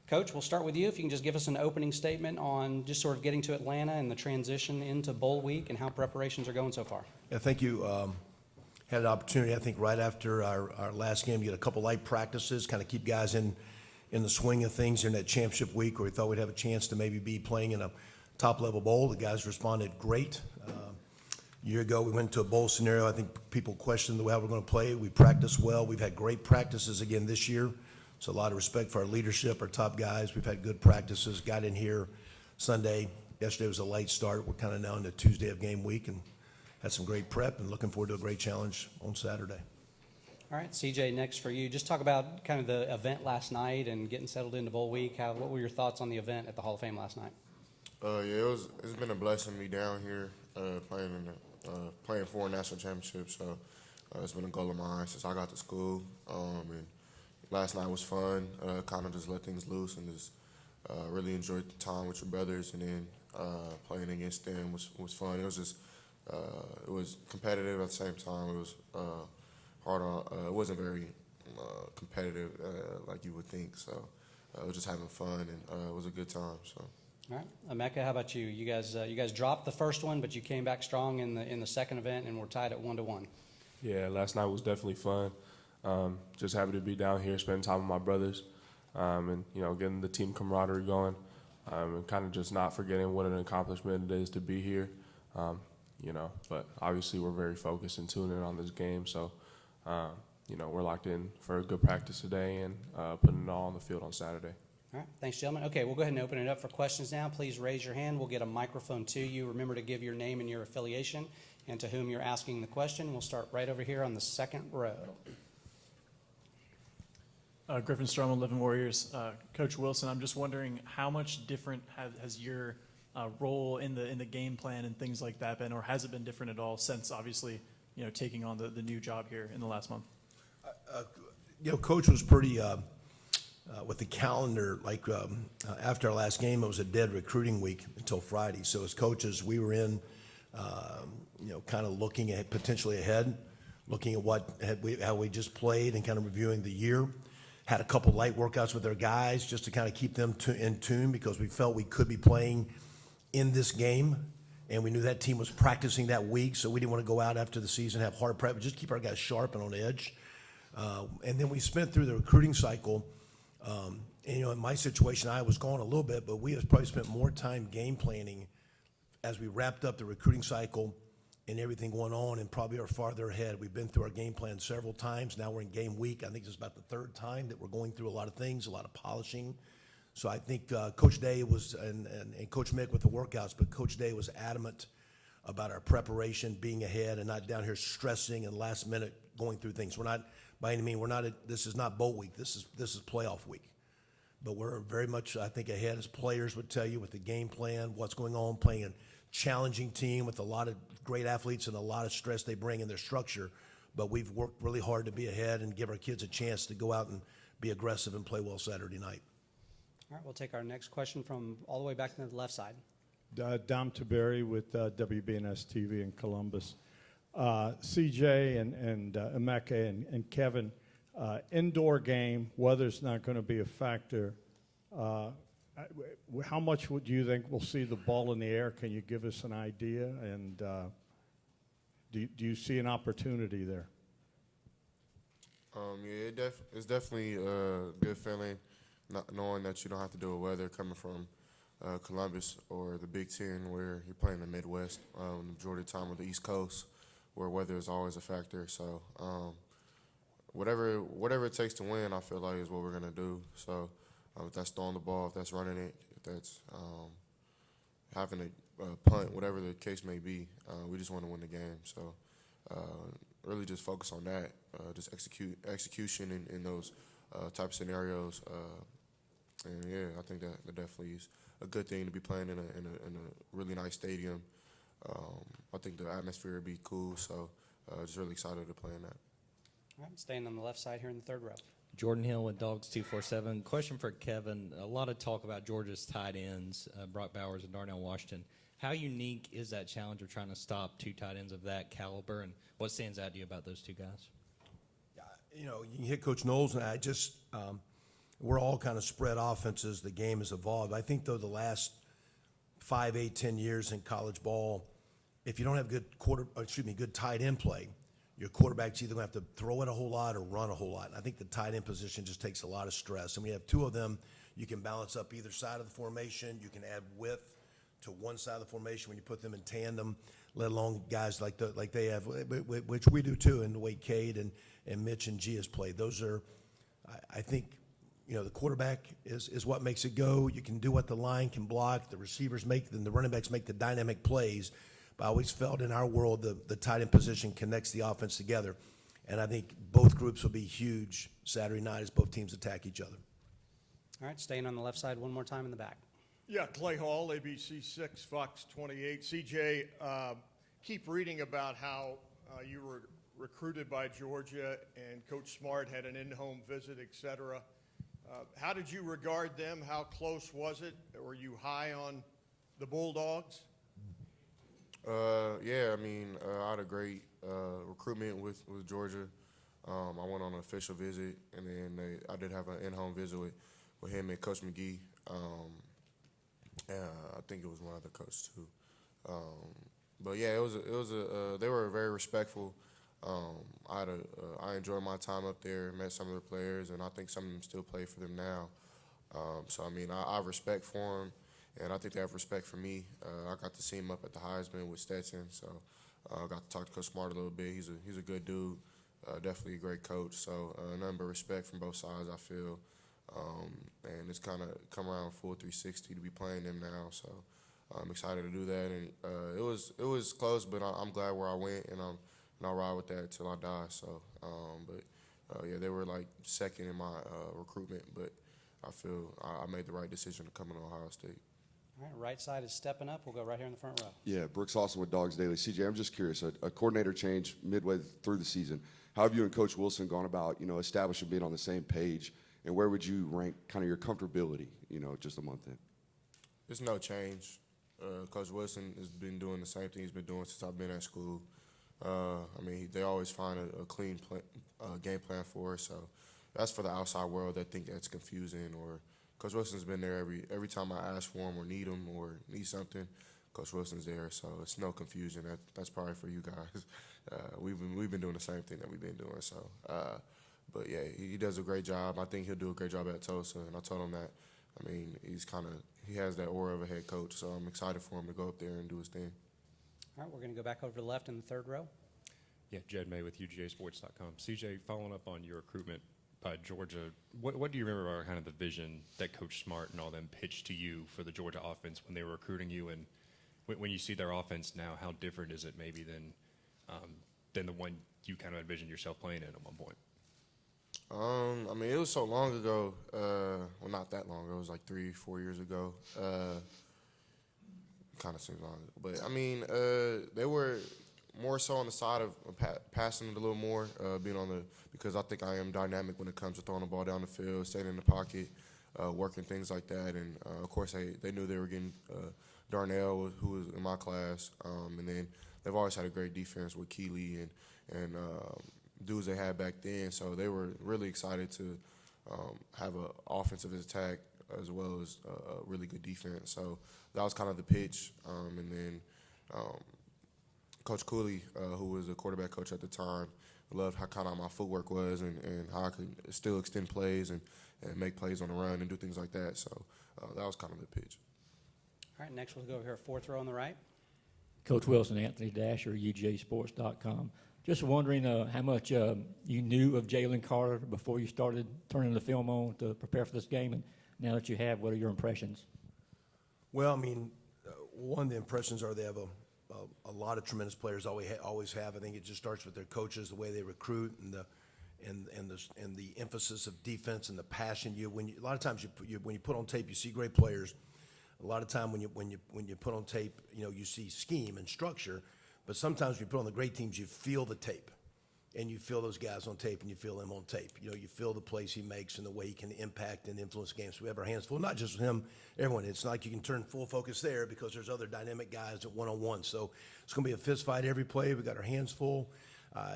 Coach, we'll start with you. If you can just give us an opening statement on just sort of getting to Atlanta and the transition into bowl week and how preparations are going so far. Yeah, thank you. Had an opportunity, I think, right after our last game to get a couple light practices, kind of keep guys in the swing of things in that championship week where we thought we'd have a chance to maybe be playing in a top-level bowl. The guys responded great. A year ago, we went to a bowl scenario. I think people questioned the way we're going to play. We practiced well. We've had great practices again this year. So a lot of respect for our leadership, our top guys. We've had good practices. Got in here Sunday. Yesterday was a late start. We're kind of now into Tuesday of game week and had some great prep and looking forward to a great challenge on Saturday. All right, CJ, next for you. Just talk about kind of the event last night and getting settled into bowl week. What were your thoughts on the event at the Hall of Fame last night? It's been a blessing to be down here playing for a national championship. So it's been a goal of mine since I got to school. And last night was fun. Kind of just let things loose and just really enjoyed the time with your brothers. And then playing against them was fun. It was just it was competitive at the same time. It was hard on. It wasn't very competitive like you would think. So it was just having fun and it was a good time. So. All right, Emeka, how about you? You guys dropped the first one, but you came back strong in the second event and were tied at 1-1. Yeah, last night was definitely fun. Just happy to be down here, spending time with my brothers, and getting the team camaraderie going, and kind of just not forgetting what an accomplishment it is to be here. But obviously we're very focused and tuned in on this game, so we're locked in for a good practice today and putting it all on the field on Saturday. All right, thanks, gentlemen. Okay, we'll go ahead and open it up for questions now. Please raise your hand. We'll get a microphone to you. Remember to give your name and your affiliation and to whom you're asking the question. We'll start right over here on the second row. Griffin Stromel, Living Warriors. Coach Wilson, I'm just wondering how much different has your role in the game plan and things like that been, or has it been different at all since obviously taking on the new job here in the last month? Coach was pretty with the calendar. After our last game, it was a dead recruiting week until Friday. So as coaches, we were in, kind of looking at potentially ahead, looking at how we just played and kind of reviewing the year. Had a couple light workouts with our guys just to kind of keep them in tune because we felt we could be playing in this game, and we knew that team was practicing that week, so we didn't want to go out after the season, have hard prep, but just keep our guys sharp and on edge. And then we spent through the recruiting cycle. In my situation, I was gone a little bit, but we have probably spent more time game planning as we wrapped up the recruiting cycle and everything going on and probably are farther ahead. We've been through our game plan several times. Now we're in game week. I think this is about the third time that we're going through a lot of things, a lot of polishing. So I think Coach Day was, and Coach Mick with the workouts, but Coach Day was adamant about our preparation, being ahead, and not down here stressing and last minute going through things. We're not, by any means, this is not bowl week. This is playoff week. But we're very much, I think, ahead as players would tell you with the game plan, what's going on, playing a challenging team with a lot of great athletes and a lot of stress they bring in their structure. But we've worked really hard to be ahead and give our kids a chance to go out and be aggressive and play well Saturday night. All right, we'll take our next question from all the way back to the left side. Dom Taberi with WBNS TV in Columbus. CJ and Emeka and Kevin, indoor game, weather's not going to be a factor. How much would you think we'll see the ball in the air? Can you give us an idea? And do you see an opportunity there? It's definitely a good feeling, not knowing that you don't have to deal with weather coming from Columbus or the Big Ten, where you're playing the Midwest, the majority of the time, or the East Coast, where weather is always a factor. So whatever it takes to win, I feel like is what we're gonna do. So if that's throwing the ball, if that's running it, if that's having a punt, whatever the case may be, we just want to win the game. So really just focus on that, just execution in those type of scenarios. And yeah, I think that definitely is a good thing to be playing in a really nice stadium. I think the atmosphere would be cool, so just really excited to play in that. All right, staying on the left side here in the third row. Jordan Hill with Dogs 247. Question for Kevin. A lot of talk about Georgia's tight ends, Brock Bowers and Darnell Washington. How unique is that challenge of trying to stop two tight ends of that caliber, and what stands out to you about those two guys? You can hit Coach Knowles, and I just we're all kind of spread offenses. The game has evolved. I think, though, the last 5, 8, 10 years in college ball, if you don't have good tight end play, your quarterback's either going to have to throw it a whole lot or run a whole lot. And I think the tight end position just takes a lot of stress. And when you have two of them, you can balance up either side of the formation. You can add width to one side of the formation when you put them in tandem, let alone guys like they have, which we do too, and the way Cade and Mitch and G has played. Those are, I think, the quarterback is what makes it go. You can do what the line can block. The receivers make, and the running backs make the dynamic plays. But I always felt in our world the tight end position connects the offense together. And I think both groups will be huge Saturday night as both teams attack each other. All right, staying on the left side one more time in the back. Yeah, Clay Hall, ABC 6, Fox 28. CJ, keep reading about how you were recruited by Georgia and Coach Smart had an in-home visit, et cetera. How did you regard them? How close was it? Were you high on the Bulldogs? Yeah, I mean, I had a great recruitment with Georgia. I went on an official visit, and then I did have an in-home visit with him and Coach McGee. I think it was one other coach too. But yeah, they were very respectful. I enjoyed my time up there, met some of the players, and I think some of them still play for them now. So I mean, I have respect for them, and I think they have respect for me. I got to see him up at the Heisman with Stetson, so I got to talk to Coach Smart a little bit. He's a good dude, definitely a great coach. So nothing but respect from both sides, I feel. And it's kind of come around full 360 to be playing them now. So I'm excited to do that. And it was close, but I'm glad where I went, and I'll ride with that till I die. So, yeah, they were like second in my recruitment, but I feel I made the right decision to come into Ohio State. All right, right side is stepping up. We'll go right here in the front row. Yeah, Brooks Austin with Dogs Daily. CJ, I'm just curious, a coordinator change midway through the season. How have you and Coach Wilson gone about, establishing being on the same page, and where would you rank kind of your comfortability, just a month in? There's no change. Coach Wilson has been doing the same thing he's been doing since I've been at school. I mean, they always find a clean game plan for us. So that's for the outside world that think that's confusing. Or Coach Wilson's been there every time I ask for him or need him or need something. Coach Wilson's there, so it's no confusion. That's probably for you guys. We've been doing the same thing that we've been doing. So, but yeah, he does a great job. I think he'll do a great job at Tulsa, and I told him that. I mean, he has that aura of a head coach, so I'm excited for him to go up there and do his thing. All right, we're going to go back over to the left in the third row. Yeah, Jed May with UGAsports.com. CJ, following up on your recruitment by Georgia, what do you remember about kind of the vision that Coach Smart and all them pitched to you for the Georgia offense when they were recruiting you? And when you see their offense now, how different is it maybe than the one you kind of envisioned yourself playing in at one point? I mean, it was so long ago. Well, not that long ago. It was like 3-4 years ago. Kind of seems long, but I mean, they were more so on the side of passing it a little more, because I think I am dynamic when it comes to throwing the ball down the field, staying in the pocket, working things like that, and of course they knew they were getting Darnell, who was in my class, and then they've always had a great defense with Keeley and dudes they had back then, so they were really excited to have an offensive attack as well as a really good defense. So that was kind of the pitch. And then Coach Cooley, who was the quarterback coach at the time, loved how kind of my footwork was and how I could still extend plays and make plays on the run and do things like that. So that was kind of the pitch. All right, next we'll go over here, fourth row on the right. Coach Wilson, Anthony Dasher, UGAsports.com. Just wondering how much you knew of Jalen Carter before you started turning the film on to prepare for this game, and now that you have, what are your impressions? Well, I mean, one of the impressions are they have a lot of tremendous players. Always have. I think it just starts with their coaches, the way they recruit, and the emphasis of defense and the passion. A lot of times when you put on tape, you see great players. A lot of time when you put on tape, you see scheme and structure. But sometimes when you put on the great teams, you feel the tape, and you feel those guys on tape, and you feel them on tape. You feel the plays he makes and the way he can impact and influence games. So we have our hands full, not just with him, everyone. It's not like you can turn full focus there because there's other dynamic guys at one-on-one. So it's going to be a fist fight every play. We got our hands full.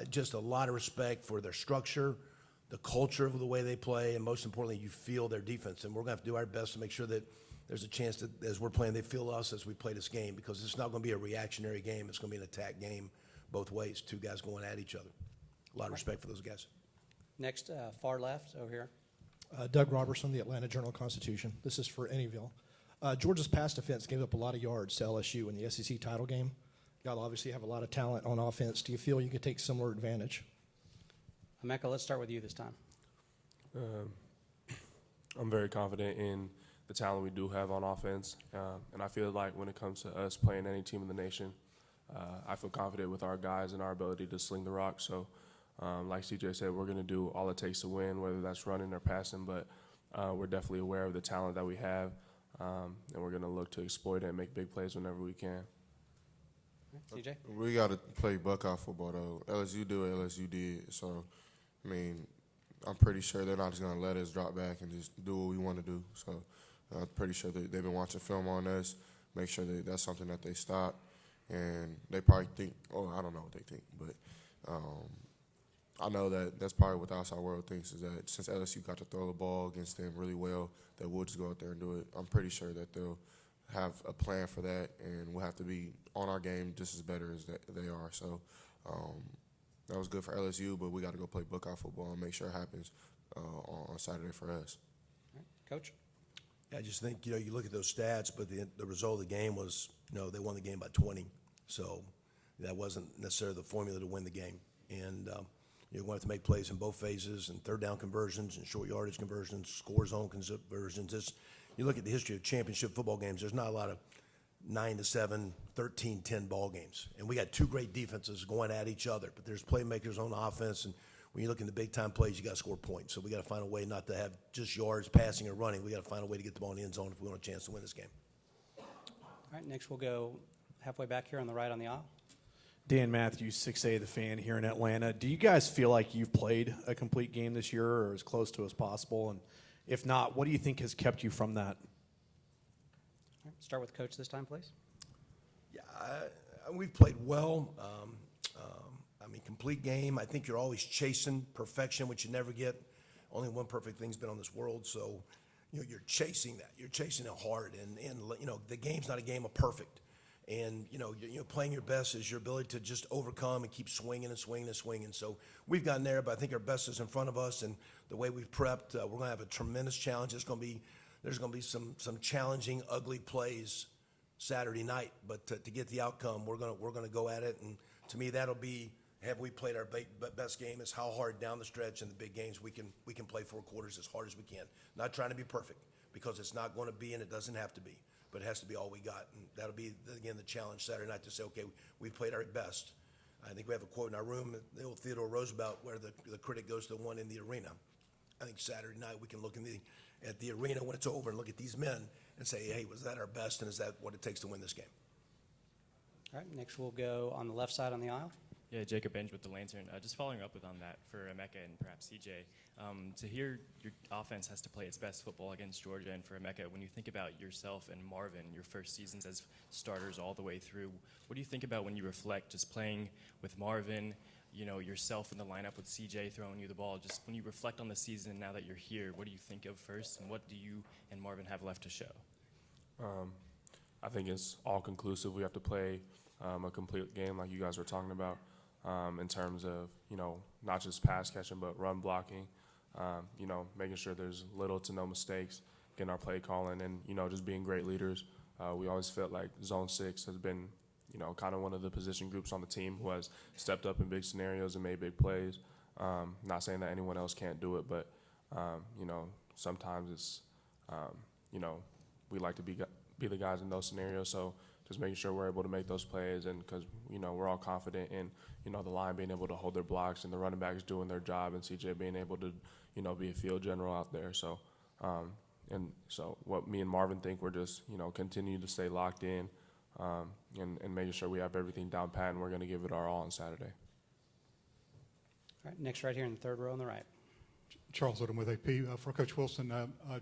Just a lot of respect for their structure, the culture of the way they play, and most importantly, you feel their defense. And we're going to have to do our best to make sure that there's a chance that as we're playing, they feel us as we play this game, because it's not going to be a reactionary game. It's going to be an attack game both ways, two guys going at each other. A lot of respect for those guys. Next, far left, over here. Doug Robertson, the Atlanta Journal-Constitution. This is for Anyville. Georgia's pass defense gave up a lot of yards to LSU in the SEC title game. Y'all obviously have a lot of talent on offense. Do you feel you could take similar advantage? Emeka, let's start with you this time. I'm very confident in the talent we do have on offense, and I feel like when it comes to us playing any team in the nation, I feel confident with our guys and our ability to sling the rock. So, like CJ said, we're going to do all it takes to win, whether that's running or passing, but we're definitely aware of the talent that we have, and we're going to look to exploit it and make big plays whenever we can. CJ? We got to play Buckeye football, though. LSU do what LSU did. So, I mean, I'm pretty sure they're not just going to let us drop back and just do what we want to do. So, I'm pretty sure that they've been watching film on us, make sure that that's something that they stop. And they probably think, oh, I don't know what they think, but I know that that's probably what the outside world thinks, is that since LSU got to throw the ball against them really well, that we'll just go out there and do it. I'm pretty sure that they'll have a plan for that, and we'll have to be on our game just as better as they are. So that was good for LSU, but we got to go play Buckeye football and make sure it happens on Saturday for us. All right. Coach? Yeah, I just think, you look at those stats, but the result of the game was, they won the game by 20. So that wasn't necessarily the formula to win the game. And you're going to have to make plays in both phases, and third down conversions and short yardage conversions, score zone conversions. You look at the history of championship football games, there's not a lot of 9-7, 13-10 ball games. And we got two great defenses going at each other, but there's playmakers on offense, and when you look in the big-time plays, you got to score points. So we got to find a way not to have just yards, passing, or running. We got to find a way to get the ball in the end zone if we want a chance to win this game. All right, next we'll go halfway back here on the right on the aisle. Dan Matthews, 6A The Fan here in Atlanta. Do you guys feel like you've played a complete game this year, or as close to as possible? And if not, what do you think has kept you from that? All right, start with Coach this time, please. Yeah, we've played well. Complete game. I think you're always chasing perfection, which you never get. Only one perfect thing's been on this world, so you're chasing that. You're chasing it hard, and the game's not a game of perfect. And playing your best is your ability to just overcome and keep swinging and swinging and swinging. So we've gotten there, but I think our best is in front of us, and the way we've prepped, we're going to have a tremendous challenge. There's going to be some challenging, ugly plays Saturday night, but to get the outcome, we're going to go at it. And to me, that'll be, have we played our best game, is how hard down the stretch in the big games we can play 4 quarters as hard as we can. Not trying to be perfect, because it's not going to be, and it doesn't have to be, but it has to be all we got. And that'll be, again, the challenge Saturday night, to say, okay, we've played our best. I think we have a quote in our room, the old Theodore Roosevelt, where the critic goes to the one in the arena. I think Saturday night we can look at the arena when it's over and look at these men and say, hey, was that our best, and is that what it takes to win this game? All right, next we'll go on the left side on the aisle. Yeah, Jacob Benj with the Lantern. Just following up on that for Emeka and perhaps CJ, to hear your offense has to play its best football against Georgia, and for Emeka, when you think about yourself and Marvin, your first seasons as starters all the way through, what do you think about when you reflect just playing with Marvin, yourself in the lineup with CJ throwing you the ball? Just when you reflect on the season now that you're here, what do you think of first, and what do you and Marvin have left to show? I think it's all conclusive. We have to play a complete game like you guys were talking about. In terms of, not just pass catching, but run blocking, making sure there's little to no mistakes, getting our play calling, and, just being great leaders. We always felt like Zone 6 has been, kind of one of the position groups on the team who has stepped up in big scenarios and made big plays. Not saying that anyone else can't do it, but, sometimes it's, we like to be the guys in those scenarios. So just making sure we're able to make those plays, and because, we're all confident in, the line being able to hold their blocks and the running backs doing their job, and CJ being able to, be a field general out there. So, and so what me and Marvin think, we're just, continue to stay locked in, and making sure we have everything down pat, and we're going to give it our all on Saturday. All right, next right here in the third row on the right. Charles Odom with AP. For Coach Wilson,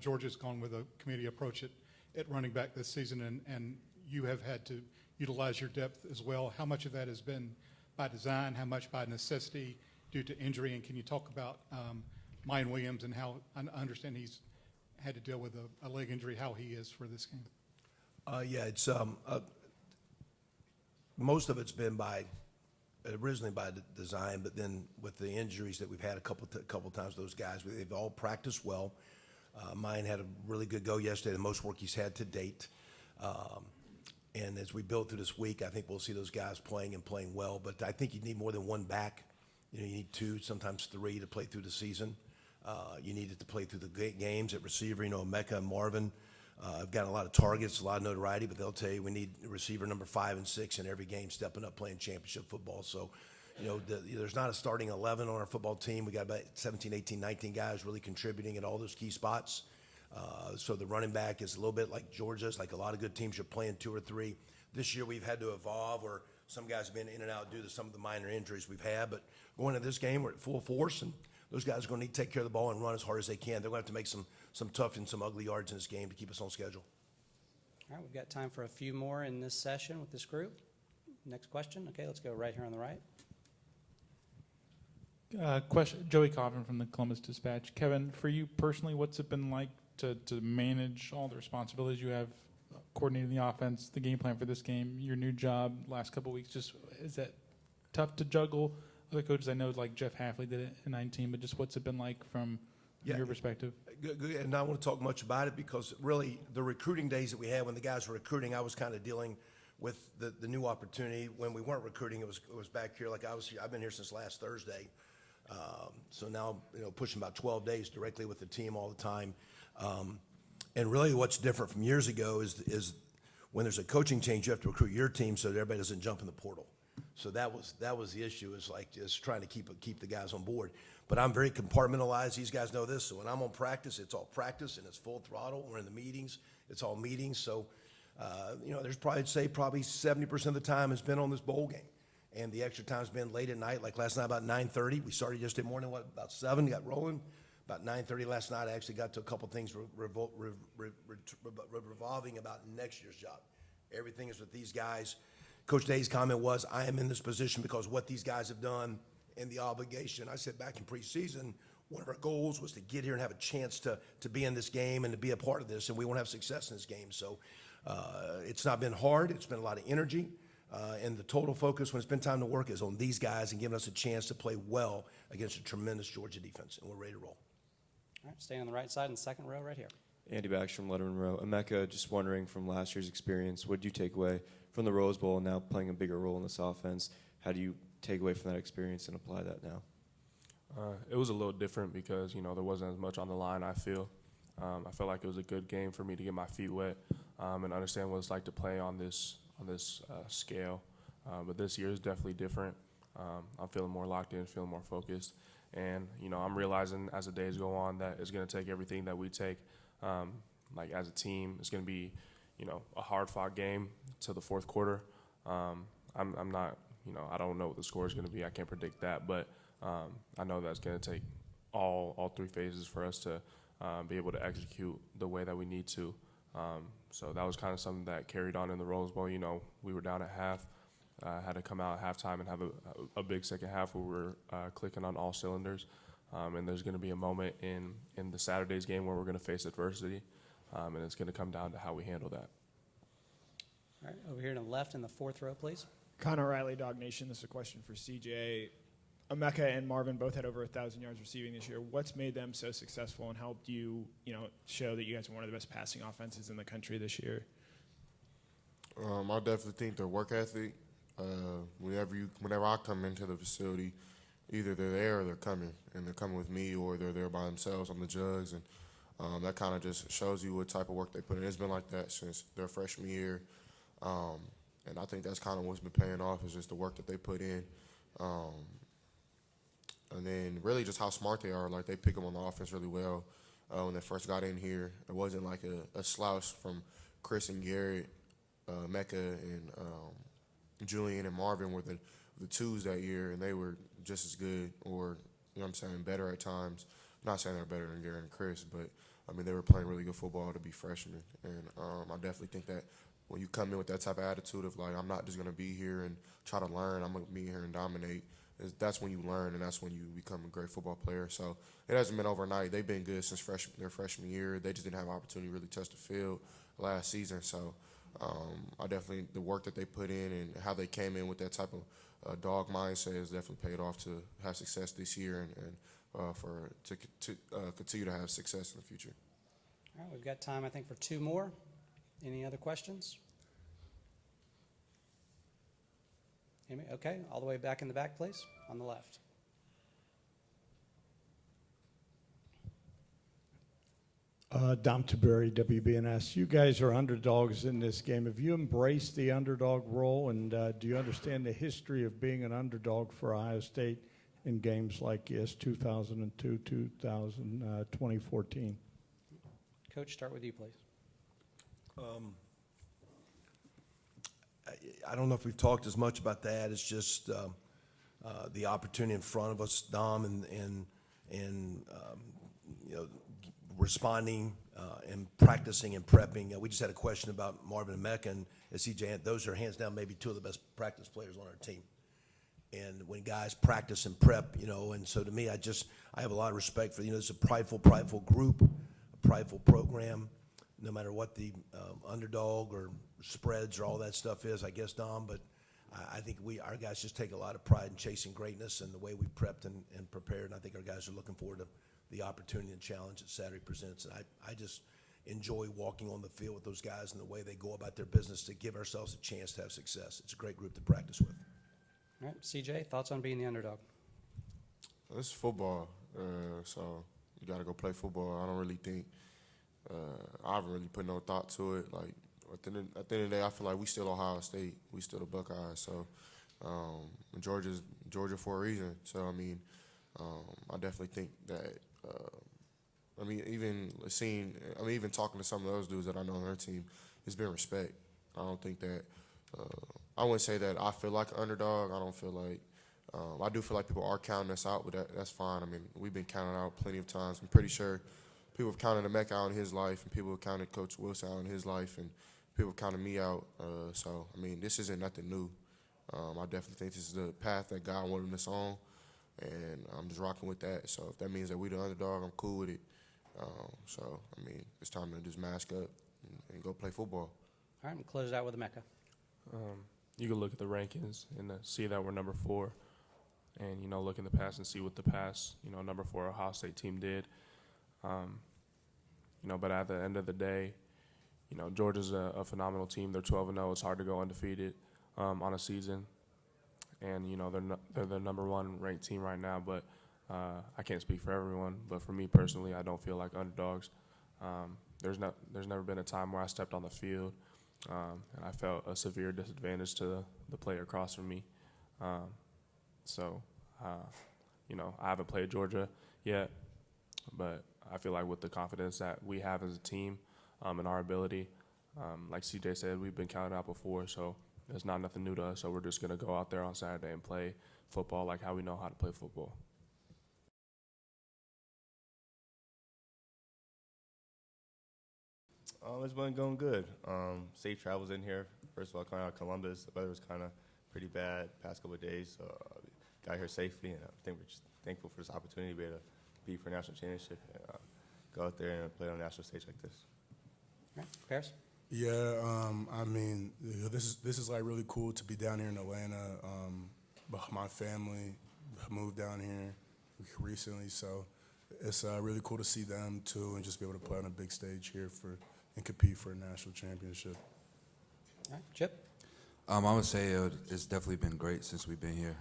Georgia's gone with a committee approach at running back this season, and you have had to utilize your depth as well. How much of that has been by design? How much by necessity due to injury? And can you talk about Mayan Williams and how I understand he's had to deal with a leg injury, how he is for this game. Yeah, it's most of it's been originally by design, but then with the injuries that we've had a couple times, those guys, they've all practiced well. Mine had a really good go yesterday, the most work he's had to date. And as we build through this week, I think we'll see those guys playing well. But I think you need more than one back. You need two, sometimes three to play through the season. You need it to play through the games at receiver. Emeka and Marvin have got a lot of targets, a lot of notoriety, but they'll tell you we need receiver number 5 and 6 in every game stepping up playing championship football. So, there's not a starting 11 on our football team. We got about 17, 18, 19 guys really contributing at all those key spots. So the running back is a little bit like Georgia's, like a lot of good teams are playing 2 or 3. This year we've had to evolve, or some guys have been in and out due to some of the minor injuries we've had. But going into this game, we're at full force, and those guys are going to need to take care of the ball and run as hard as they can. They're going to have to make some tough and some ugly yards in this game to keep us on schedule. All right, we've got time for a few more in this session with this group. Next question. Okay, let's go right here on the right. Question, Joey Coffin from the Columbus Dispatch. Kevin, for you personally, what's it been like to manage all the responsibilities you have, coordinating the offense, the game plan for this game, your new job, last couple of weeks? Just is that tough to juggle? Other coaches I know, like Jeff Hafley, did it in 19, but just what's it been like from your perspective? Good. And I don't want to talk much about it because really the recruiting days that we had when the guys were recruiting, I was kind of dealing with the new opportunity. When we weren't recruiting, it was back here like I was here. I've been here since last Thursday. So now, pushing about 12 days directly with the team all the time. And really what's different from years ago is when there's a coaching change, you have to recruit your team so that everybody doesn't jump in the portal. So that was the issue, is trying to keep the guys on board. But I'm very compartmentalized. These guys know this. So when I'm on practice, it's all practice and it's full throttle. We're in the meetings, it's all meetings. So, there's probably 70% of the time has been on this bowl game. And the extra time's been late at night, like last night about 9:30. We started yesterday morning, about 7, got rolling. About 9:30 last night, I actually got to a couple things revolving about next year's job. Everything is with these guys. Coach Day's comment was, I am in this position because what these guys have done and the obligation. I said back in preseason, one of our goals was to get here and have a chance to be in this game and to be a part of this, and we won't have success in this game. So it's not been hard. It's been a lot of energy. And the total focus when it's been time to work is on these guys and giving us a chance to play well against a tremendous Georgia defense, and we're ready to roll. All right, staying on the right side in the second row right here. Andy Baxter from Letterman Row. Emeka, just wondering from last year's experience, what did you take away from the Rose Bowl and now playing a bigger role in this offense? How do you take away from that experience and apply that now? It was a little different because, there wasn't as much on the line, I feel. I felt like it was a good game for me to get my feet wet and understand what it's like to play on this scale. But this year is definitely different. I'm feeling more locked in, feeling more focused. And, I'm realizing as the days go on that it's going to take everything that we take, like as a team. It's going to be, a hard-fought game to the fourth quarter. I'm not, I don't know what the score is going to be. I can't predict that. But I know that's going to take all 3 phases for us to be able to execute the way that we need to. So that was kind of something that carried on in the Rose Bowl. We were down at half, had to come out at halftime and have a big second half where we're clicking on all cylinders. And there's going to be a moment in the Saturday's game where we're going to face adversity, and it's going to come down to how we handle that. All right, over here to the left in the fourth row, please. Connor Riley, Dog Nation. This is a question for CJ. Emeka and Marvin both had over 1,000 yards receiving this year. What's made them so successful and helped you, show that you guys are one of the best passing offenses in the country this year? I definitely think their work ethic. Whenever I come into the facility, either they're there or they're coming, and they're coming with me, or they're there by themselves on the jugs, and that kind of just shows you what type of work they put in. It's been like that since their freshman year, and I think that's kind of what's been paying off is just the work that they put in. And then really just how smart they are. Like, they pick them on the offense really well. When they first got in here, it wasn't like a slouch from Chris and Garrett. Emeka and Julian and Marvin were the twos that year, and they were just as good or, better at times. I'm not saying they're better than Garrett and Chris, but, they were playing really good football to be freshmen. And I definitely think that when you come in with that type of attitude of, like, I'm not just going to be here and try to learn, I'm going to be here and dominate, that's when you learn, and that's when you become a great football player. So it hasn't been overnight. They've been good since their freshman year. They just didn't have an opportunity to really touch the field last season. So I definitely, the work that they put in and how they came in with that type of dog mindset has definitely paid off to have success this year and to continue to have success in the future. All right, we've got time, I think, for two more. Any other questions? Okay, all the way back in the back, please, on the left. Dom Taberry, WBNS. You guys are underdogs in this game. Have you embraced the underdog role, and do you understand the history of being an underdog for Ohio State in games like 2002, 2014? Coach, start with you, please. I don't know if we've talked as much about that. It's just the opportunity in front of us, Dom, and responding and practicing and prepping. We just had a question about Marvin and Emeka and CJ. Those are hands down maybe two of the best practice players on our team. And when guys practice and prep, and so to me, I have a lot of respect for, it's a prideful group, a prideful program, no matter what the underdog or spreads or all that stuff is, I guess, Dom. But I think our guys just take a lot of pride in chasing greatness and the way we prepped and prepared. And I think our guys are looking forward to the opportunity and challenge that Saturday presents. And I just enjoy walking on the field with those guys and the way they go about their business to give ourselves a chance to have success. It's a great group to practice with. All right, CJ, thoughts on being the underdog? It's football, so you got to go play football. I don't really think I haven't really put no thought to it. Like at the end of the day, I feel like we still Ohio State, we still the Buckeyes. So Georgia for a reason. So I mean, I definitely think that. Even talking to some of those dudes that I know on their team, it's been respect. I don't think that. I wouldn't say that I feel like an underdog. I don't feel like. I do feel like people are counting us out, but that's fine. I mean, we've been counted out plenty of times. I'm pretty sure people have counted Emeka out in his life, and people have counted Coach Wilson out in his life, and people have counted me out. So, I mean, this isn't nothing new. I definitely think this is the path that God wanted us on, and I'm just rocking with that. So if that means that we the underdog, I'm cool with it. So, I mean, it's time to just mask up and go play football. All right, we'll close it out with Emeka. You can look at the rankings and see that we're number 4, and look in the past and see what the past number 4 Ohio State team did. But at the end of the day, Georgia's a phenomenal team. They're 12-0. It's hard to go undefeated on a season, and they're the number 1 ranked team right now. But I can't speak for everyone. But for me personally, I don't feel like underdogs. There's never been a time where I stepped on the field and I felt a severe disadvantage to the player across from me. I haven't played Georgia yet, but I feel like with the confidence that we have as a team and our ability, like CJ said, we've been counted out before, so it's not nothing new to us. So we're just going to go out there on Saturday and play football like how we know how to play football. It's been going good. Safe travels in here. First of all, coming out of Columbus, the weather was kind of pretty bad past couple of days. So got here safely, and I think we're just thankful for this opportunity to be able to compete for a national championship and go out there and play on a national stage like this. All right, Paris? Yeah, I mean, this is like really cool to be down here in Atlanta. My family moved down here recently, so it's really cool to see them too, and just be able to play on a big stage here and compete for a national championship. All right, Chip? I would say it's definitely been great since we've been here.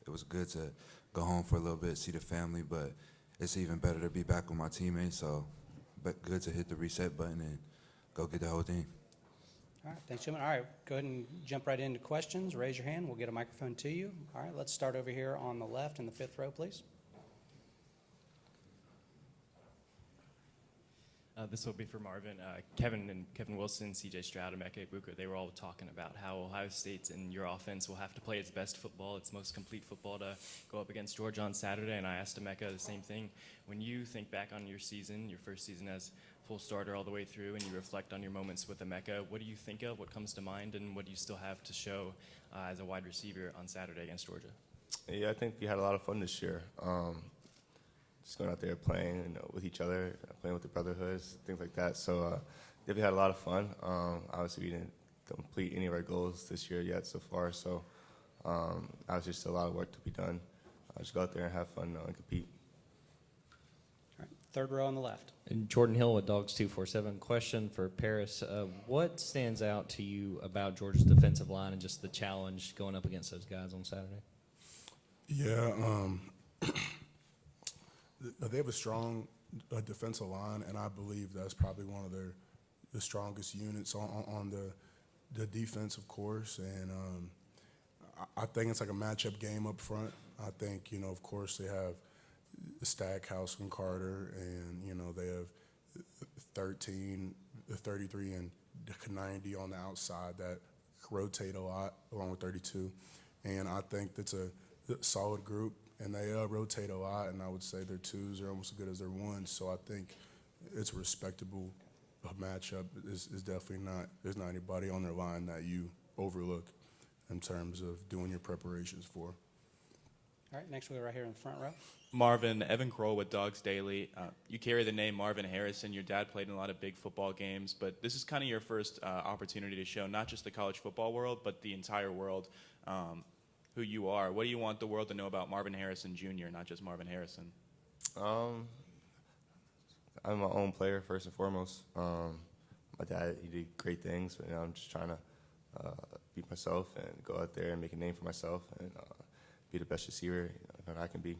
It was good to go home for a little bit, see the family, but it's even better to be back with my teammates. So, but good to hit the reset button and go get the whole team. All right, thanks, gentlemen. All right, go ahead and jump right into questions. Raise your hand. We'll get a microphone to you. All right, let's start over here on the left in the 5th row, please. This will be for Marvin. Kevin Wilson, CJ Stroud, Emeka, Egbuka, they were all talking about how Ohio State and your offense will have to play its best football, its most complete football to go up against Georgia on Saturday. And I asked Emeka the same thing. When you think back on your season, your first season as full starter all the way through, and you reflect on your moments with Emeka, what do you think of? What comes to mind? And what do you still have to show as a wide receiver on Saturday against Georgia? Yeah, I think we had a lot of fun this year. Just going out there playing, with each other, playing with the brotherhoods, things like that. So definitely had a lot of fun. Obviously, we didn't complete any of our goals this year yet so far. So obviously, still a lot of work to be done. Just go out there and have fun and compete. All right, third row on the left. And Jordan Hill with Dogs 247. Question for Paris: what stands out to you about Georgia's defensive line and just the challenge going up against those guys on Saturday? Yeah, they have a strong defensive line, and I believe that's probably one of the strongest units on the defense, of course. And I think it's like a matchup game up front. I think, of course, they have Stackhouse and Carter, and, they have 13, 33, and 90 on the outside that rotate a lot, along with 32. And I think that's a solid group, and they rotate a lot, and I would say their twos are almost as good as their ones. So I think it's a respectable matchup. Is definitely not, there's not anybody on their line that you overlook in terms of doing your preparations for. All right, next we go right here in the front row. Marvin, Evan Kroll with Dogs Daily. You carry the name Marvin Harrison. Your dad played in a lot of big football games, but this is kind of your first opportunity to show not just the college football world, but the entire world who you are. What do you want the world to know about Marvin Harrison Jr., not just Marvin Harrison? I'm my own player, first and foremost. My dad, he did great things, but I'm just trying to beat myself and go out there and make a name for myself and be the best receiver that I can be.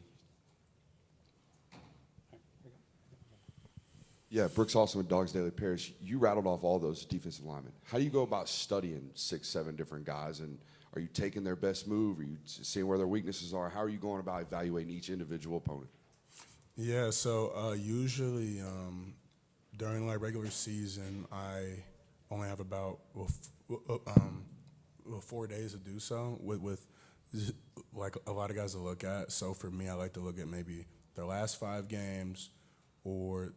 Yeah, Brooks Austin with Dogs Daily. Paris, you rattled off all those defensive linemen. How do you go about studying 6, 7 different guys? And are you taking their best move? Are you seeing where their weaknesses are? How are you going about evaluating each individual opponent? Yeah, so usually during regular season, I only have about 4 days to do so with like a lot of guys to look at. So for me, I like to look at maybe their last 5 games, or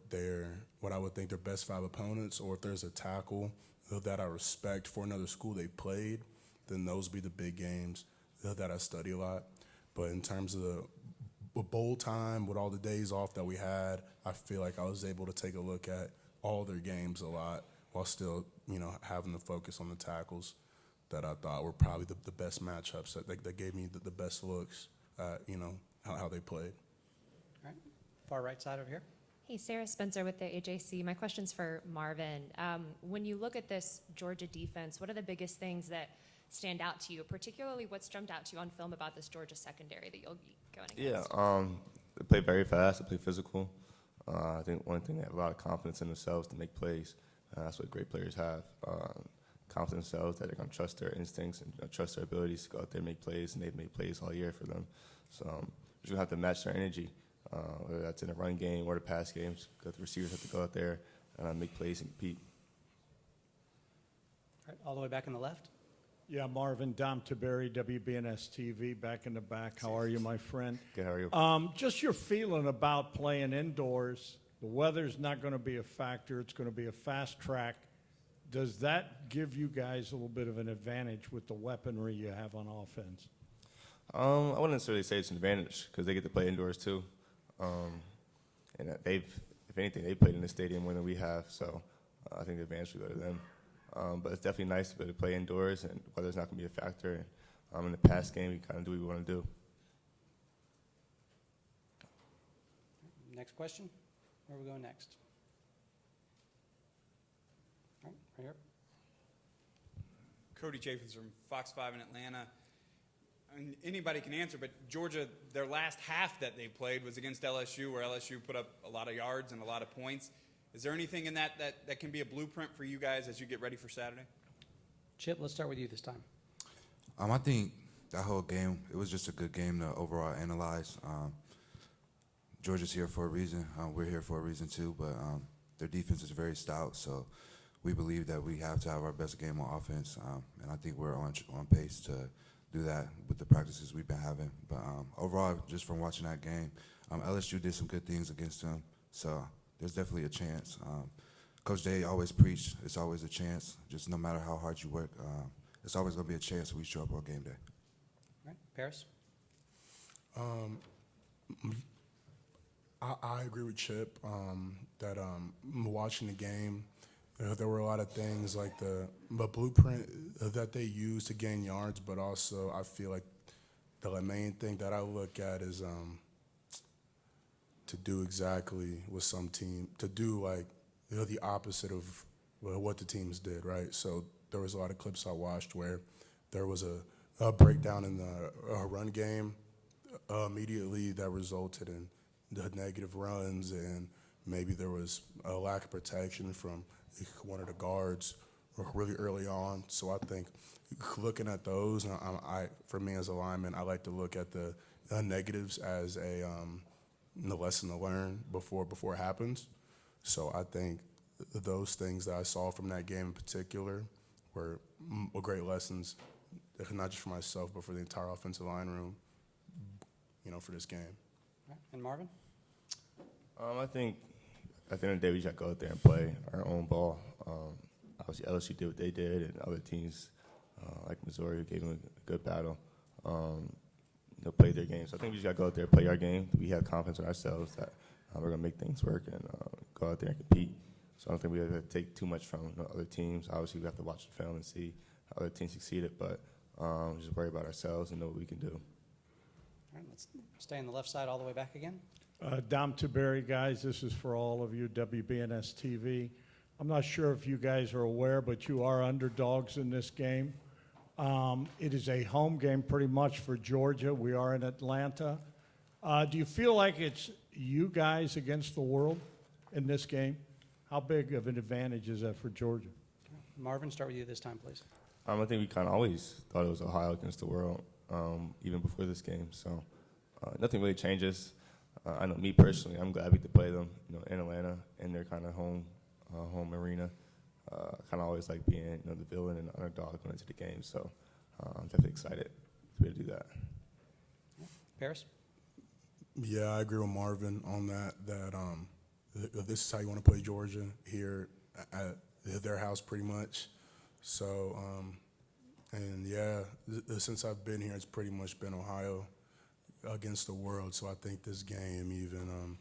what I would think their best 5 opponents, or if there's a tackle that I respect for another school they played, then those be the big games that I study a lot. But in terms of the bowl time, with all the days off that we had, I feel like I was able to take a look at all their games a lot while still, having the focus on the tackles that I thought were probably the best matchups that gave me the best looks at, how they played. All right, far right side over here. Hey, Sarah Spencer with the AJC. My question's for Marvin. When you look at this Georgia defense, what are the biggest things that stand out to you, particularly what's jumped out to you on film about this Georgia secondary that you'll be going against? Yeah, they play very fast. They play physical. I think one thing, they have a lot of confidence in themselves to make plays. That's what great players have. Confidence in themselves that they're going to trust their instincts and trust their abilities to go out there and make plays, and they've made plays all year for them. So you're going to have to match their energy, whether that's in the run game or the pass games, because the receivers have to go out there and make plays and compete. All right, all the way back in the left. Yeah, Marvin, Dom Taberry, WBNS TV, back in the back. How are you, my friend? Good, how are you? Just your feeling about playing indoors. The weather's not going to be a factor. It's going to be a fast track. Does that give you guys a little bit of an advantage with the weaponry you have on offense? I wouldn't necessarily say it's an advantage because they get to play indoors too. And if anything, they played in the stadium more than we have. So I think the advantage would go to them. But it's definitely nice to be able to play indoors, and weather's not going to be a factor. And in the pass game, we kind of do what we want to do. Next question. Where are we going next? All right, right here. Cody Chaffins from Fox 5 in Atlanta. I mean, anybody can answer, but Georgia, their last half that they played was against LSU, where LSU put up a lot of yards and a lot of points. Is there anything in that can be a blueprint for you guys as you get ready for Saturday? Chip, let's start with you this time. I think that whole game, it was just a good game to overall analyze. Georgia's here for a reason. We're here for a reason too, but their defense is very stout, so we believe that we have to have our best game on offense, and I think we're on pace to do that with the practices we've been having. But overall, just from watching that game, LSU did some good things against them, so there's definitely a chance. Coach Day always preached, it's always a chance. Just no matter how hard you work, it's always going to be a chance when we show up on game day. All right, Paris? I agree with Chip that watching the game, there were a lot of things like the blueprint that they use to gain yards, but also I feel like the main thing that I look at is to do exactly what some team, to do like the opposite of what the teams did, right? So there was a lot of clips I watched where there was a breakdown in the run game immediately that resulted in the negative runs, and maybe there was a lack of protection from one of the guards really early on. So I think looking at those, and for me as a lineman, I like to look at the negatives as a lesson to learn before it happens. So I think those things that I saw from that game in particular were great lessons, not just for myself, but for the entire offensive line room, for this game. All right. And Marvin? I think at the end of the day, we just got to go out there and play our own ball. Obviously, LSU did what they did, and other teams like Missouri gave them a good battle. Played their game. So I think we just got to go out there and play our game. We have confidence in ourselves that we're going to make things work and go out there and compete. So I don't think we have to take too much from other teams. Obviously, we have to watch the film and see how other teams succeeded, but just worry about ourselves and know what we can do. All right, let's stay on the left side all the way back again. Dom Tiberi, guys, this is for all of you, WBNS TV. I'm not sure if you guys are aware, but you are underdogs in this game. It is a home game pretty much for Georgia. We are in Atlanta. Do you feel like it's you guys against the world in this game? How big of an advantage is that for Georgia? Marvin, start with you this time, please. I think we kind of always thought it was Ohio against the world, even before this game. So nothing really changes. I know me personally, I'm glad we could play them, in Atlanta, in their kind of home arena. Kind of always like being, the villain and the underdog going into the game. So I'm definitely excited to be able to do that. Paris? Yeah, I agree with Marvin on that. This is how you want to play Georgia here at their house, pretty much. So, and yeah, since I've been here, it's pretty much been Ohio against the world. So I think this game even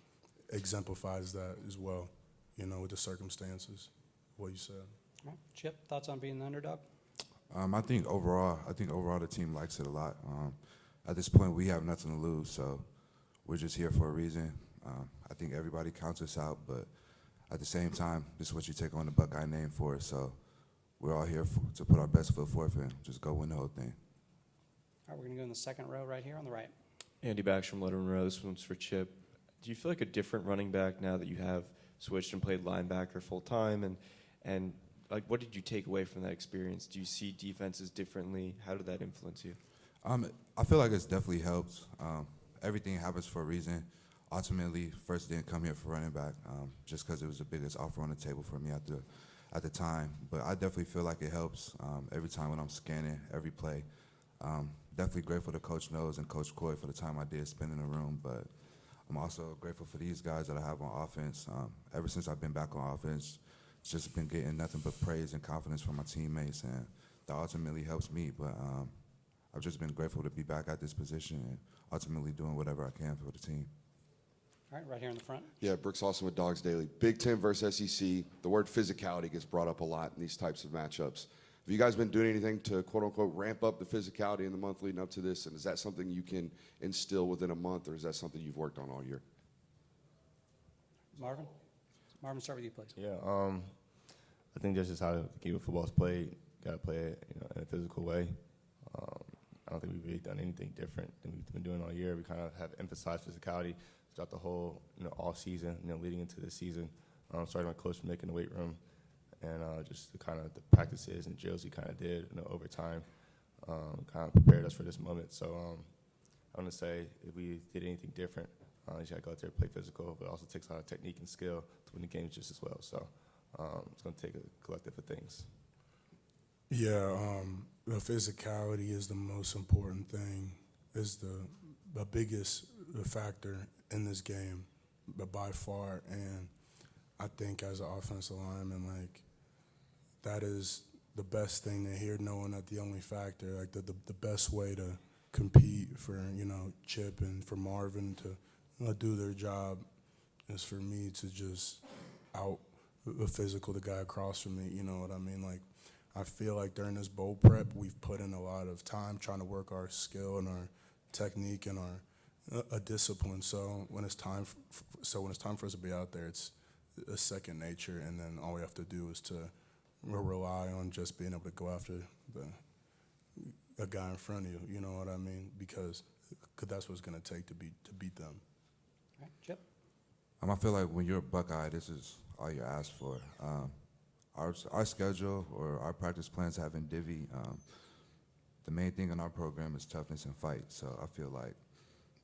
exemplifies that as well, with the circumstances, what you said. All right. Chip, thoughts on being the underdog? I think overall the team likes it a lot. At this point, we have nothing to lose, so we're just here for a reason. I think everybody counts us out, but at the same time, this is what you take on the Buckeye name for. So we're all here to put our best foot forth and just go win the whole thing. All right, we're going to go in the second row right here on the right. Andy Bax from Letterman Row. This one's for Chip. Do you feel like a different running back now that you have switched and played linebacker full time? And like, what did you take away from that experience? Do you see defenses differently? How did that influence you? I feel like it's definitely helped. Everything happens for a reason. Ultimately, first didn't come here for running back just because it was the biggest offer on the table for me at the time. But I definitely feel like it helps every time when I'm scanning, every play. Definitely grateful to Coach Nose and Coach Coy for the time I did spend in the room. But I'm also grateful for these guys that I have on offense. Ever since I've been back on offense, it's just been getting nothing but praise and confidence from my teammates, and that ultimately helps me. But I've just been grateful to be back at this position and ultimately doing whatever I can for the team. All right, right here in the front. Yeah, Brooks Austin with Dogs Daily. Big Ten versus SEC. The word physicality gets brought up a lot in these types of matchups. Have you guys been doing anything to, quote-unquote, ramp up the physicality in the month leading up to this? And is that something you can instill within a month, or is that something you've worked on all year? Marvin? Marvin, start with you, please. Yeah, I think that's just how the game of football is played. Got to play it, in a physical way. I don't think we've really done anything different than we've been doing all year. We kind of have emphasized physicality throughout the whole, all season, leading into the season. Starting with Coach Mick in the weight room, and just the kind of the practices and drills we kind of did, over time, kind of prepared us for this moment. So I want to say if we did anything different, you got to go out there and play physical, but it also takes a lot of technique and skill to win the games just as well. So it's going to take a collective of things. Yeah, the physicality is the most important thing, is the biggest factor in this game, but by far. And I think as an offensive lineman, that is the best thing to hear, knowing that the only factor, the best way to compete, for, Chip and for Marvin to do their job, is for me to just out physical the guy across from me. You know what I mean? Like, I feel like during this bowl prep, we've put in a lot of time trying to work our skill and our technique and our discipline. So when it's time, when it's time for us to be out there, it's a second nature, and then all we have to do is to rely on just being able to go after a guy in front of you. You know what I mean? Because that's what it's going to take to beat them. All right, Chip. I feel like when you're a Buckeye, this is all you ask for. Our schedule or our practice plans have in divvy. The main thing in our program is toughness and fight. So I feel like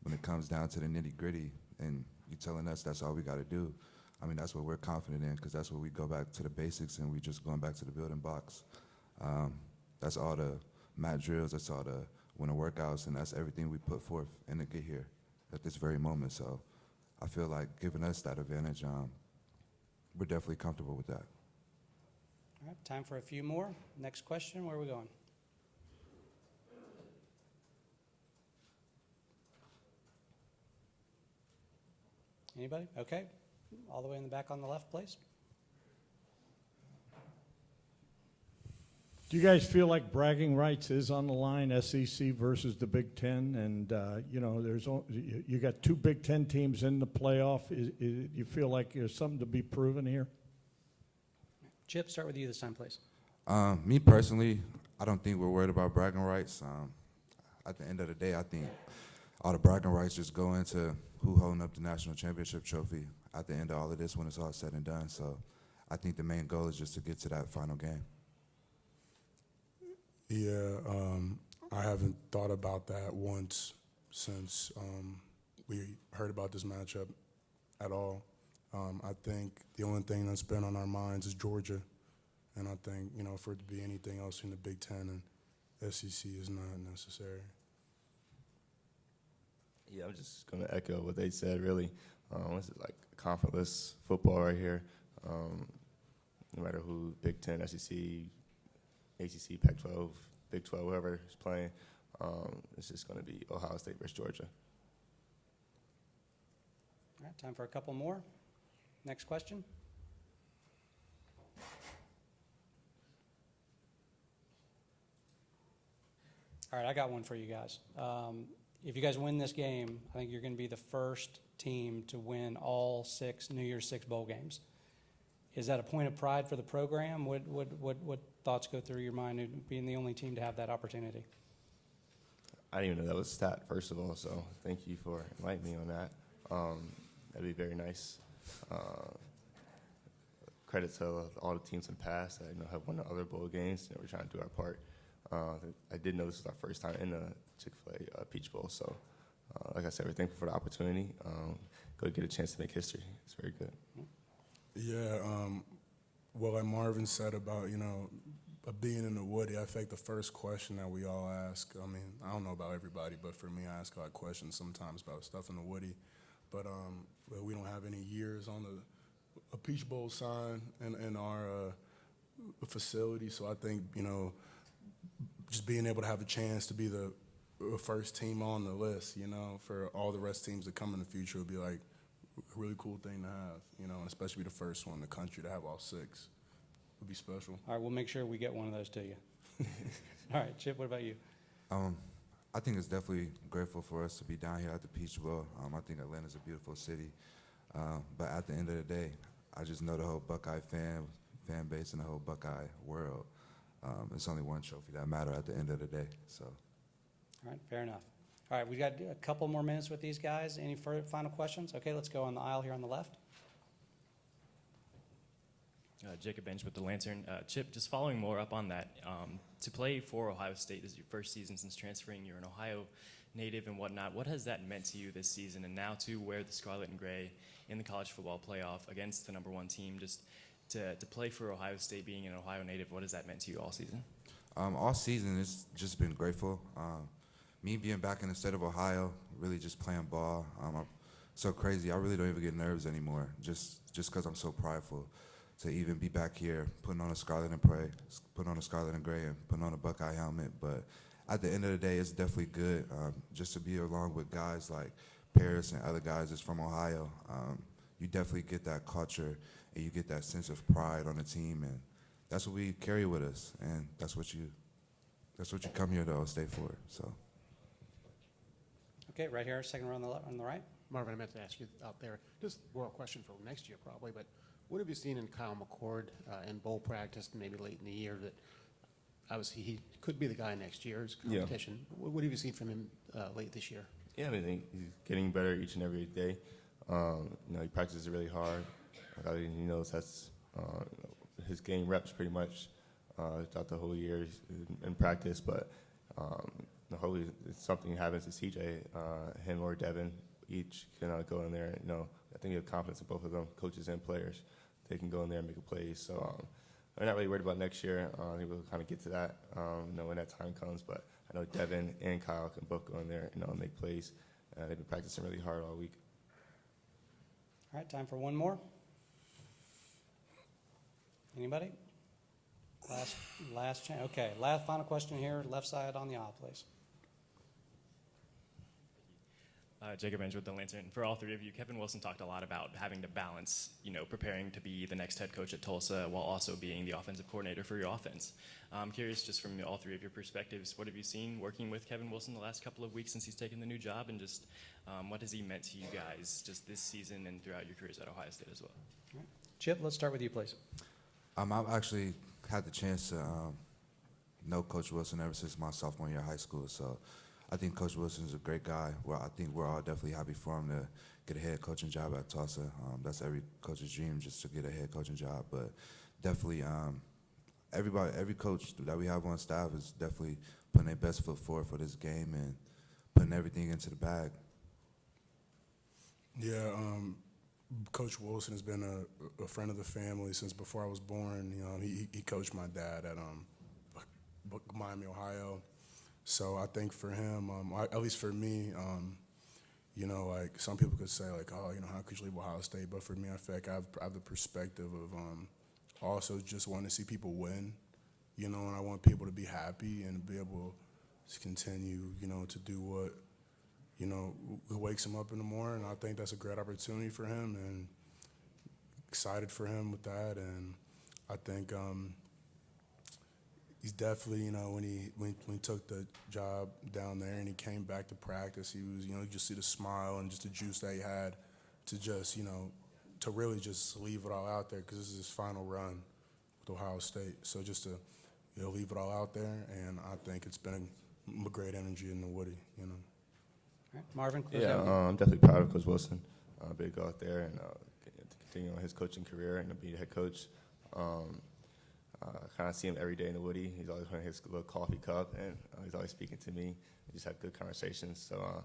when it comes down to the nitty gritty and you telling us that's all we got to do, I mean, that's what we're confident in, because that's where we go back to the basics and we just going back to the building blocks. That's all the mat drills, that's all the winter workouts, and that's everything we put forth in to get here at this very moment. So I feel like giving us that advantage, we're definitely comfortable with that. All right, time for a few more. Next question, where are we going? Anybody? Okay. All the way in the back on the left, please. Do you guys feel like bragging rights is on the line, SEC versus the Big Ten? And, you got two Big Ten teams in the playoff. You feel like there's something to be proven here? Chip, start with you this time, please. Me personally, I don't think we're worried about bragging rights. At the end of the day, I think all the bragging rights just go into who holding up the national championship trophy at the end of all of this when it's all said and done. So I think the main goal is just to get to that final game. Yeah, I haven't thought about that once since we heard about this matchup at all. I think the only thing that's been on our minds is Georgia. And I think, for it to be anything else in the Big Ten and SEC is not necessary. Yeah, I'm just going to echo what they said, really. This is like conferenceless football right here. No matter who, Big Ten, SEC, ACC, Pac-12, Big 12, whoever is playing, it's just going to be Ohio State versus Georgia. All right, time for a couple more. Next question. All right, I got one for you guys. If you guys win this game, I think you're going to be the first team to win all 6 New Year's 6 bowl games. Is that a point of pride for the program? What thoughts go through your mind of being the only team to have that opportunity? I didn't even know that was a stat, first of all, so thank you for inviting me on that. That'd be very nice. Credit to all the teams in the past that have won the other bowl games. We're trying to do our part. I did know this was our first time in the Chick-fil-A Peach Bowl, so like I said, we're thankful for the opportunity. Go get a chance to make history. It's very good. Yeah, well, like Marvin said about, being in the Woody, I think the first question that we all ask, I mean, I don't know about everybody, but for me, I ask a lot of questions sometimes about stuff in the Woody. But we don't have any years on a Peach Bowl sign in our facility, so I think, just being able to have a chance to be the first team on the list, for all the rest teams that come in the future would be like a really cool thing to have, and especially be the first one in the country to have all 6. Would be special. All right, we'll make sure we get one of those to you. All right, Chip, what about you? I think it's definitely grateful for us to be down here at the Peach Bowl. I think Atlanta's a beautiful city. But at the end of the day, I just know the whole Buckeye fan base and the whole Buckeye world. It's only one trophy that matters at the end of the day. So. All right, fair enough. All right, we got a couple more minutes with these guys. Any final questions? Okay, let's go on the aisle here on the left. Jacob Bench with the Lantern. Chip, just following more up on that, to play for Ohio State, this is your first season since transferring. You're an Ohio native and whatnot. What has that meant to you this season, and now to wear the scarlet and gray in the college football playoff against the #1 team, just to play for Ohio State, being an Ohio native, what has that meant to you all season? All season, it's just been grateful. Me being back in the state of Ohio, really just playing ball. I'm so crazy. I really don't even get nerves anymore, just because I'm so prideful to even be back here, putting on a scarlet and gray, and putting on a Buckeye helmet. But at the end of the day, it's definitely good just to be along with guys like Paris and other guys that's from Ohio. You definitely get that culture and you get that sense of pride on the team, and that's what we carry with us, and that's what you come here to Ohio State for. So. Okay, right here, second row on the right. Marvin, I meant to ask you out there, just more a question for next year probably, but what have you seen in Kyle McCord in bowl practice, maybe late in the year, that obviously he could be the guy next year's competition? Yeah. What have you seen from him late this year? Yeah, I mean, he's getting better each and every day. He practices really hard. He knows that's his game reps pretty much throughout the whole year in practice, but hopefully something happens to CJ, him or Devin, each can go in there. I think we have confidence in both of them, coaches and players. They can go in there and make a play. So I'm not really worried about next year. I think we'll kind of get to that when that time comes. But I know Devin and Kyle can both go in there and make plays. They've been practicing really hard all week. All right, time for one more. Anybody? Last chance. Okay, final question here, left side on the aisle, please. Jacob Benj with the Lantern. For all three of you, Kevin Wilson talked a lot about having to balance, preparing to be the next head coach at Tulsa while also being the offensive coordinator for your offense. I'm curious, just from all three of your perspectives, what have you seen working with Kevin Wilson the last couple of weeks since he's taken the new job, and just what has he meant to you guys just this season and throughout your careers at Ohio State as well? All right. Chip, let's start with you, please. I've actually had the chance to know Coach Wilson ever since my sophomore year of high school, so I think Coach Wilson is a great guy. Well, I think we're all definitely happy for him to get a head coaching job at Tulsa. That's every coach's dream, just to get a head coaching job. But definitely, every coach that we have on staff is definitely putting their best foot forward for this game and putting everything into the bag. Yeah, Coach Wilson has been a friend of the family since before I was born. He coached my dad at Miami, Ohio. So I think for him, at least for me, like some people could say like, oh, how could you leave Ohio State? But for me, I feel like I have the perspective of also just wanting to see people win, and I want people to be happy and be able to continue, to do what, wakes him up in the morning. I think that's a great opportunity for him, and excited for him with that. And I think he's definitely, when he took the job down there and he came back to practice, he was, you just see the smile and just the juice that he had to just, to really just leave it all out there, because this is his final run with Ohio State. So just to, leave it all out there, and I think it's been a great energy in the Woody, All right, Marvin. Yeah, I'm definitely proud of Coach Wilson. Be to go out there and to continue on his coaching career and to be the head coach. Kind of see him every day in the Woody. He's always holding his little coffee cup, and he's always speaking to me. We just have good conversations. So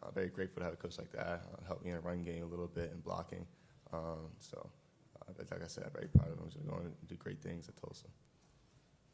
I'm very grateful to have a coach like that. Help me in the run game a little bit and blocking. Like I said, I'm very proud of him. He's going to do great things at Tulsa.